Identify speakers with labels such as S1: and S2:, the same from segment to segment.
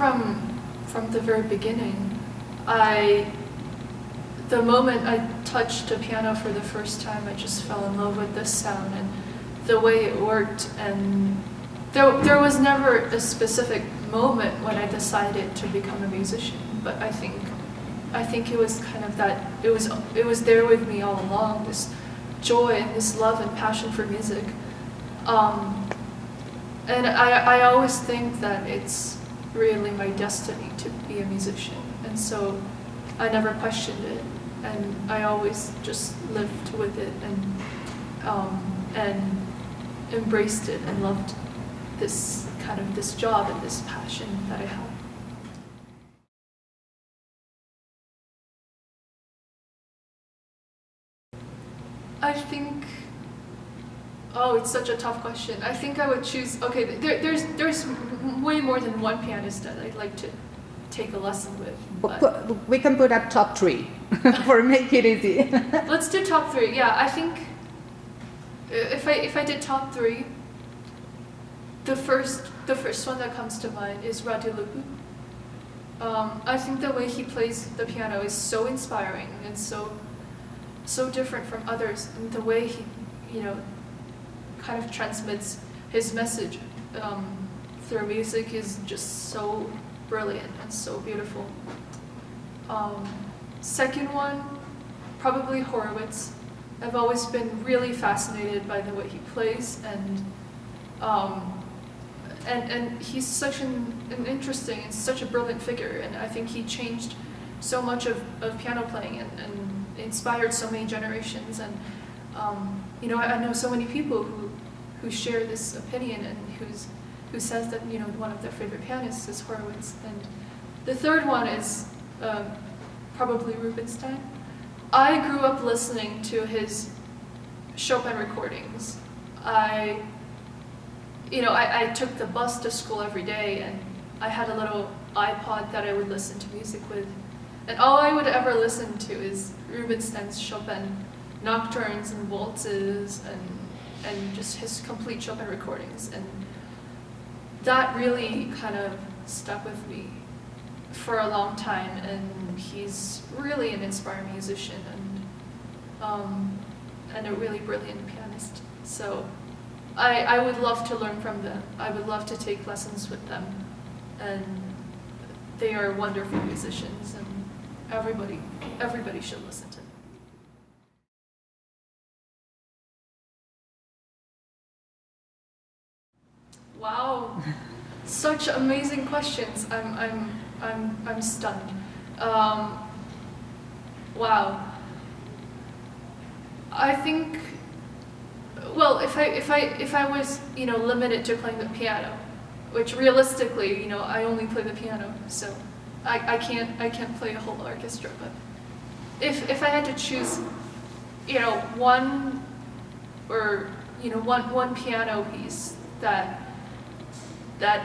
S1: from the very beginning. The moment I touched the piano for the first time, I just fell in love with this sound and the way it worked. And there was never a specific moment when I decided to become a musician, but I think it was kind of that, it was there with me all along, this joy and this love and passion for music. And I always think that it's really my destiny to be a musician, and so I never questioned it, and I always just lived with it and embraced it and loved this job and this passion that I have. I think, it's such a tough question. I think I would choose, there's way more than one pianist that I'd like to take a lesson with.
S2: We can put up top 3 for make it easy.
S1: Let's do top 3. Yeah, I think if I did top 3, the first one that comes to mind is Radilugu. I think the way he plays the piano is so inspiring and so different from others, and the way he, kind of transmits his message through music is just so brilliant and so beautiful. Second one, probably Horowitz. I've always been really fascinated by the way he plays, and he's such an interesting and such a brilliant figure, and I think he changed so much of piano playing and inspired so many generations, and I know so many people who share this opinion and who says that one of their favorite pianists is Horowitz. And the third one is probably Rubinstein. I grew up listening to his Chopin recordings. I took the bus to school every day, and I had a little iPod that I would listen to music with. And all I would ever listen to is Rubinstein's Chopin nocturnes and waltzes and just his complete Chopin recordings. And that really kind of stuck with me for a long time, and he's really an inspiring musician and a really brilliant pianist. So I would love to learn from them. I would love to take lessons with them, and they are wonderful musicians, and everybody should listen to them. Wow, such amazing questions. I'm stunned. Wow. I think, well, if I was limited to playing the piano, which realistically I only play the piano, so I can't play a whole orchestra. But if I had to choose one piano piece that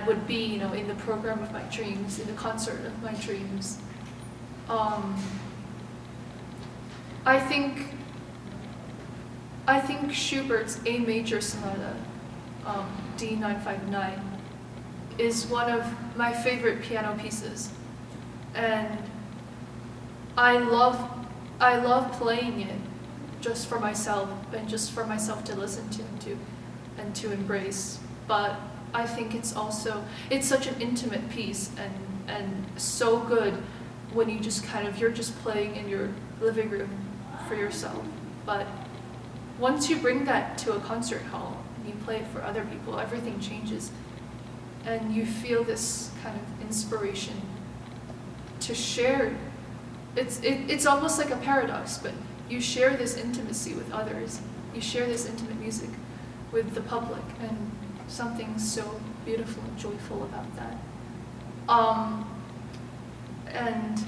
S1: would be in the program of my dreams, in the concert of my dreams, I think Schubert's A Major Sonata, D959, is one of my favorite piano pieces, and I love playing it just for myself to listen to and to embrace. But I think it's such an intimate piece and so good when you're just playing in your living room for yourself. But once you bring that to a concert hall and you play it for other people, everything changes, and you feel this kind of inspiration to share. It's almost like a paradox, but you share this intimacy with others. You share this intimate music with the public, and something so beautiful and joyful about that. And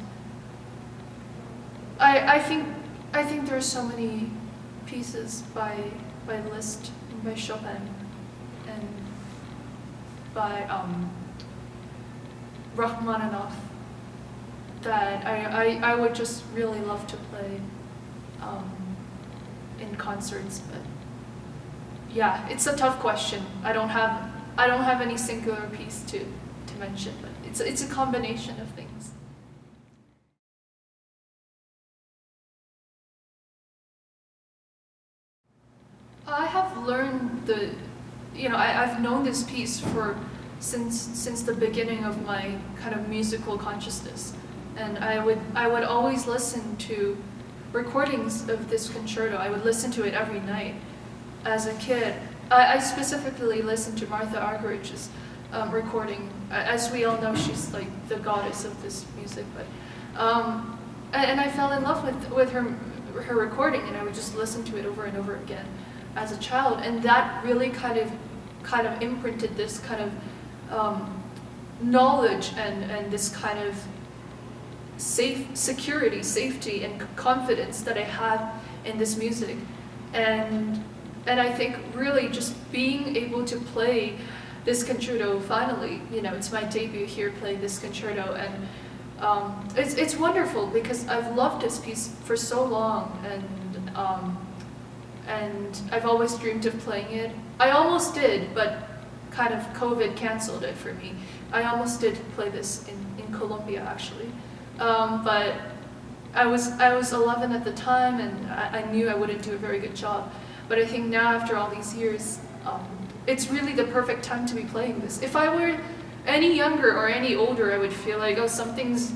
S1: I think there are so many pieces by Liszt and by Chopin and by Rachmaninoff that I would just really love to play in concerts. But yeah, it's a tough question. I don't have any singular piece to mention, but it's a combination of things. I have learned I've known this piece since the beginning of my kind of musical consciousness, and I would always listen to recordings of this concerto. I would listen to it every night as a kid. I specifically listened to Martha Argerij's recording. As we all know, she's like the goddess of this music. But and I fell in love with her recording, and I would just listen to it over and over again as a child, and that really kind of imprinted this kind of knowledge and this kind of safety and confidence that I had in this music. And I think really just being able to play this concerto finally, it's my debut here playing this concerto, and it's wonderful because I've loved this piece for so long, and I've always dreamed of playing it. I almost did, but kind of COVID canceled it for me. I almost did play this in Colombia, actually. But I was 11 at the time, and I knew I wouldn't do a very good job. But I think now, after all these years, it's really the perfect time to be playing this. If I were any younger or any older, I would feel like, oh, something's,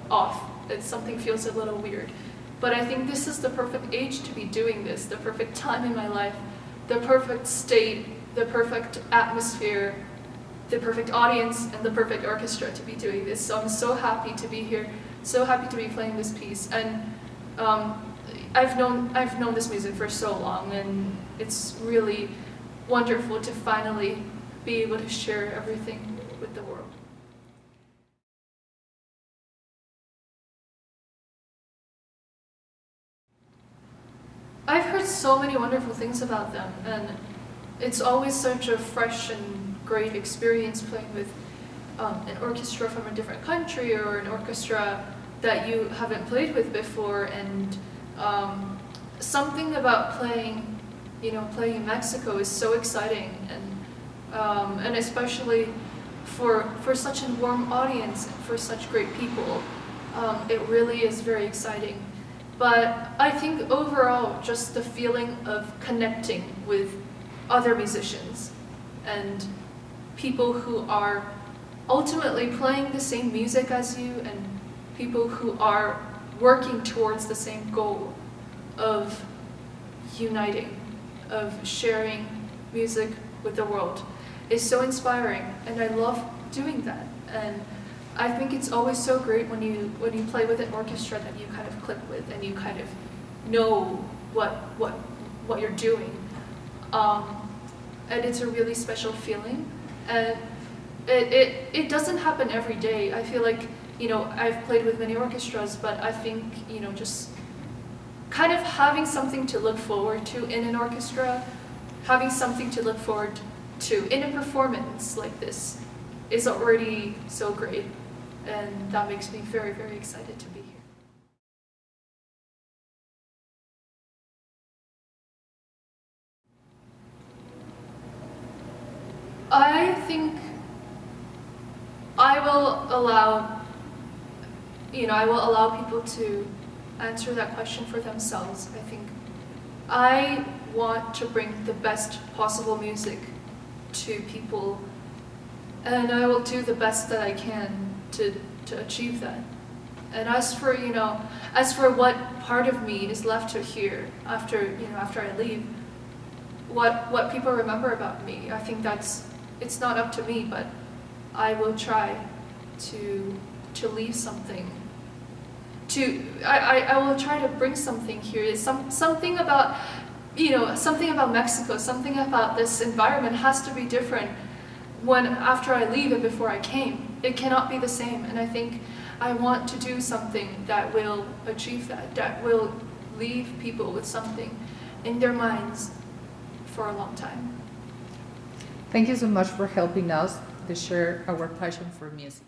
S1: off. Something feels a little weird. But I think this is the perfect age to be doing this, the perfect time in my life, the perfect state, the perfect atmosphere, the perfect audience, and the perfect orchestra to be doing this. So I'm so happy to be here, so happy to be playing this piece. And I've known this music for so long, and it's really wonderful to finally be able to share everything with the world. I've heard so many wonderful things about them, and it's always such a fresh and great experience playing with an orchestra from a different country, or an orchestra that you haven't played with before. And something about playing in Mexico is so exciting, and especially for such a warm audience, for such great people, it really is very exciting. But I think overall, just the feeling of connecting with other musicians and people who are ultimately playing the same music as you, and people who are working towards the same goal of uniting, of sharing music with the world, is so inspiring, and I love doing that. And I think it's always so great when you play with an orchestra that you kind of click with, and you kind of know what you're doing, and it's a really special feeling. And it doesn't happen every day. I feel like I've played with many orchestras, but I think just kind of having something to look forward to in an orchestra, having something to look forward to in a performance like this is already so great, and that makes me very, very excited to be here. I think I will allow people to answer that question for themselves. I think I want to bring the best possible music to people, and I will do the best that I can to achieve that. And as for what part of me is left to hear after I leave, what people remember about me, I think it's not up to me, but I will try to leave something. I will try to bring something here. Something about Mexico, something about this environment has to be different after I leave and before I came. It cannot be the same, and I think I want to do something that will achieve that will leave people with something in their minds for a long time.
S2: Thank you so much for helping us to share our passion for music.